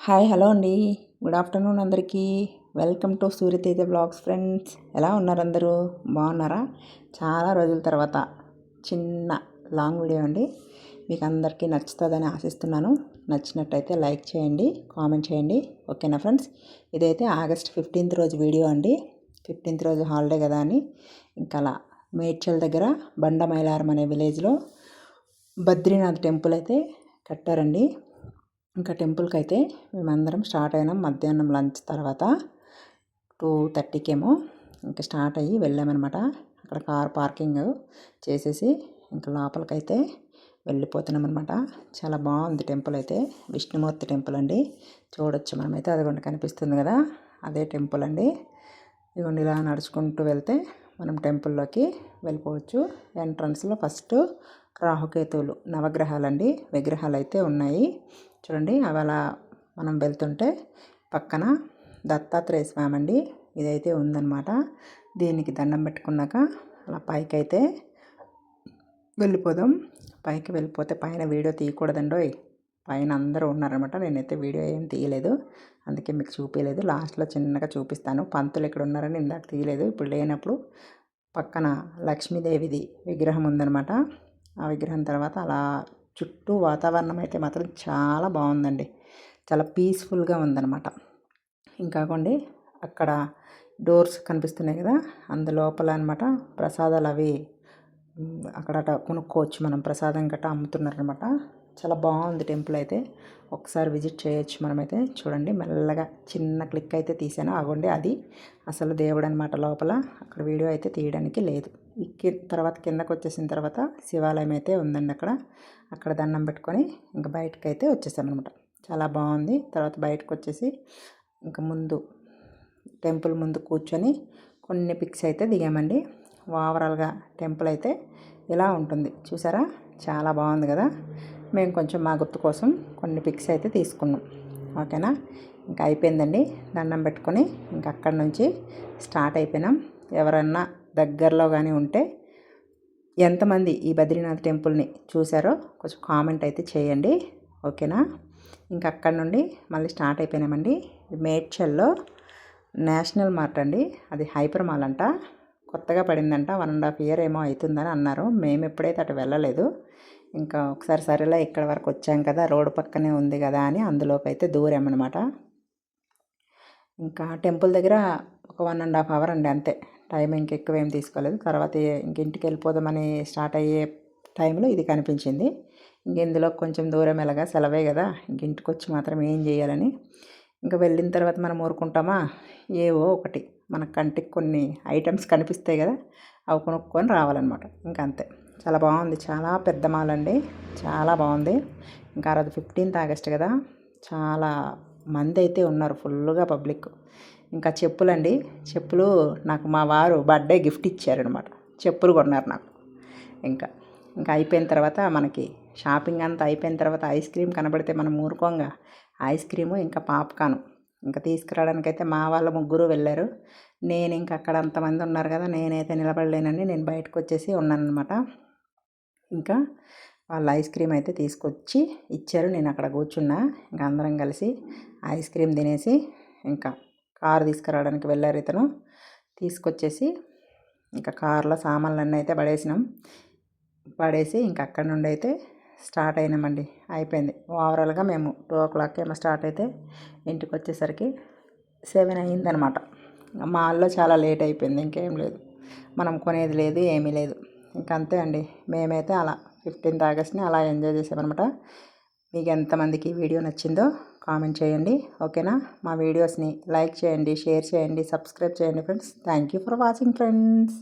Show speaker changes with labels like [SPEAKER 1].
[SPEAKER 1] Hi hello అండి. Good afternoon అందరికీ. Welcome to Suryateja blogs friends. ఎలా ఉన్నారు అందరూ? బాగున్నారా? చాలా రోజుల తర్వాత చిన్న లాంగ్ వీడియో అండి. మీకు అందరికీ నచ్చుతుందని ఆశిస్తున్నాను. నచ్చినట్టయితే లైక్ చేయండి, కామెంట్ చేయండి. ఓకేనా ఫ్రెండ్స్? ఇదైతే ఆగస్ట్ 15th రోజు వీడియో అండి. 15th రోజు హాలిడే కదా అని ఇంకా అలా మేడ్చల్ దగ్గర బండమైలారం అనే విలేజ్లో బద్రీనాథ్ టెంపుల్ అయితే కట్టారండి. ఇంకా టెంపుల్కి అయితే మేమందరం స్టార్ట్ అయినాం. మధ్యాహ్నం లంచ్ తర్వాత 2:30కేమో ఇంకా స్టార్ట్ అయ్యి వెళ్ళామన్నమాట. అక్కడ కార్ పార్కింగ్ చేసేసి ఇంకా లోపలికైతే వెళ్ళిపోతున్నాం అనమాట. చాలా బాగుంది టెంపుల్ అయితే. విష్ణుమూర్తి టెంపుల్ అండి. చూడొచ్చు మనమైతే. అదిగోండి కనిపిస్తుంది కదా, అదే టెంపుల్ అండి. ఇదిగోండి ఇలా నడుచుకుంటూ వెళ్తే మనం టెంపుల్లోకి వెళ్ళిపోవచ్చు. ఎంట్రన్స్లో ఫస్ట్ రాహుకేతువులు నవగ్రహాలండి, విగ్రహాలు అయితే ఉన్నాయి చూడండి. అవి అలా మనం వెళ్తుంటే పక్కన దత్తాత్రేయ స్వామి అండి ఇదైతే ఉందన్నమాట. దీనికి దండం పెట్టుకున్నాక అలా పైకి అయితే వెళ్ళిపోదాం. పైకి వెళ్ళిపోతే పైన వీడియో తీయకూడదండోయ్. పైన అందరూ ఉన్నారనమాట. నేనైతే వీడియో ఏం తీయలేదు, అందుకే మీకు చూపించలేదు. లాస్ట్లో చిన్నగా చూపిస్తాను. పంతులు ఇక్కడ ఉన్నారని ఇందాక తీయలేదు. ఇప్పుడు లేనప్పుడు పక్కన లక్ష్మీదేవిది విగ్రహం ఉందన్నమాట. ఆ విగ్రహం తర్వాత అలా చుట్టూ వాతావరణం అయితే మాత్రం చాలా బాగుందండి. చాలా పీస్ఫుల్గా ఉందన్నమాట. ఇంకాకండి అక్కడ డోర్స్ కనిపిస్తున్నాయి కదా, అందులోపల అనమాట ప్రసాదాలు అవి అక్కడ కొనుక్కోవచ్చు మనం. ప్రసాదం గట్రా అమ్ముతున్నారనమాట. చాలా బాగుంది టెంపుల్ అయితే. ఒకసారి విజిట్ చేయొచ్చు మనమైతే. చూడండి మెల్లగా చిన్న క్లిక్ అయితే తీసాను. అగోండి అది అసలు దేవుడు అనమాట లోపల. అక్కడ వీడియో అయితే తీయడానికి లేదు. తర్వాత కిందకు వచ్చేసిన తర్వాత శివాలయం అయితే ఉందండి అక్కడ. అక్కడ దండం పెట్టుకొని ఇంకా బయటకు అయితే వచ్చేసామన్నమాట. చాలా బాగుంది. తర్వాత బయటకు వచ్చేసి ఇంకా ముందు టెంపుల్ ముందు కూర్చొని కొన్ని పిక్స్ అయితే దిగామండి. ఓవరాల్గా టెంపుల్ అయితే ఇలా ఉంటుంది చూసారా. చాలా బాగుంది కదా. మేము కొంచెం మా గుర్తు కోసం కొన్ని పిక్స్ అయితే తీసుకున్నాం. ఓకేనా. ఇంకా అయిపోయిందండి. దండం పెట్టుకొని ఇంకా అక్కడి నుంచి స్టార్ట్ అయిపోయినాం. ఎవరన్నా దగ్గరలో కానీ ఉంటే ఎంతమంది ఈ బద్రీనాథ్ టెంపుల్ని చూసారో కొంచెం కామెంట్ అయితే చేయండి. ఓకేనా. ఇంకా అక్కడి నుండి మళ్ళీ స్టార్ట్ అయిపోయినామండి. మేడ్చల్లో నేషనల్ మార్ట్ అండి. అది హైపర్ మాల్ అంట. కొత్తగా పడిందంట. 1.5 year ఏమో అవుతుందని అన్నారు. మేము ఎప్పుడైతే అటు వెళ్ళలేదు. ఇంకా ఒకసారి సరేలే ఇక్కడ వరకు వచ్చాం కదా, రోడ్డు పక్కనే ఉంది కదా అని అందులోకి అయితే దూరామన్నమాట. ఇంకా టెంపుల్ దగ్గర ఒక 1.5 hour అండి అంతే. టైం ఇంకెక్కువ ఏం తీసుకోలేదు. తర్వాత ఇంటికి వెళ్ళిపోదామని స్టార్ట్ అయ్యే టైంలో ఇది కనిపించింది. ఇందులో కొంచెం దూరం ఎలాగా సెలవే కదా, ఇంటికి వచ్చి మాత్రం ఏం చేయాలని ఇంకా వెళ్ళిన తర్వాత మనం ఊరుకుంటామా. ఏవో ఒకటి మన కంటికి కొన్ని ఐటమ్స్ కనిపిస్తాయి కదా, అవి కొనుక్కొని రావాలన్నమాట. ఇంకా అంతే. చాలా బాగుంది. చాలా పెద్ద మాల్ అండి. చాలా బాగుంది. ఇంకా ఆ రోజు 15th August కదా, చాలా మంది అయితే ఉన్నారు, ఫుల్గా పబ్లిక్. ఇంకా చెప్పులండి. చెప్పులు నాకు మా వారు బర్త్డే గిఫ్ట్ ఇచ్చారనమాట. చెప్పులు కొన్నారు నాకు. ఇంకా ఇంకా అయిపోయిన తర్వాత మనకి షాపింగ్ అంతా అయిపోయిన తర్వాత ఐస్ క్రీమ్ కనబడితే మనం ఊరుకోంగా. ఐస్ క్రీము ఇంకా పాప్కార్న్ ఇంకా తీసుకురావడానికి అయితే మా వాళ్ళ ముగ్గురు వెళ్ళారు. నేను ఇంకా అక్కడ అంతమంది ఉన్నారు కదా, నేనైతే నిలబడలేనని నేను బయటకు వచ్చేసి ఉన్నానన్నమాట. ఇంకా వాళ్ళు ఐస్ క్రీమ్ అయితే తీసుకొచ్చి ఇచ్చారు. నేను అక్కడ కూర్చున్నా. ఇంకా అందరం కలిసి ఐస్ క్రీమ్ తినేసి ఇంకా కారు తీసుకురావడానికి వెళ్ళారు ఇతను. తీసుకొచ్చేసి ఇంకా కారులో సామాన్లన్నీ అయితే పడేసి ఇంకా అక్కడ నుండి అయితే స్టార్ట్ అయినామండి. అయిపోయింది. ఓవరాల్గా మేము 2 o'clock ఏమో స్టార్ట్ అయితే ఇంటికి వచ్చేసరికి 7 అయిందనమాట. మాల్లో చాలా లేట్ అయిపోయింది. ఇంకేం లేదు, మనం కొనేది లేదు, ఏమీ లేదు. ఇంకా అంతే అండి. మేమైతే అలా 15th Augustని అలా ఎంజాయ్ చేసామన్నమాట. మీకు ఎంతమందికి ఈ వీడియో నచ్చిందో కామెంట్ చేయండి. ఓకేనా. మా వీడియోస్ని లైక్ చేయండి, షేర్ చేయండి, సబ్స్క్రైబ్ చేయండి friends. Thank you for watching friends.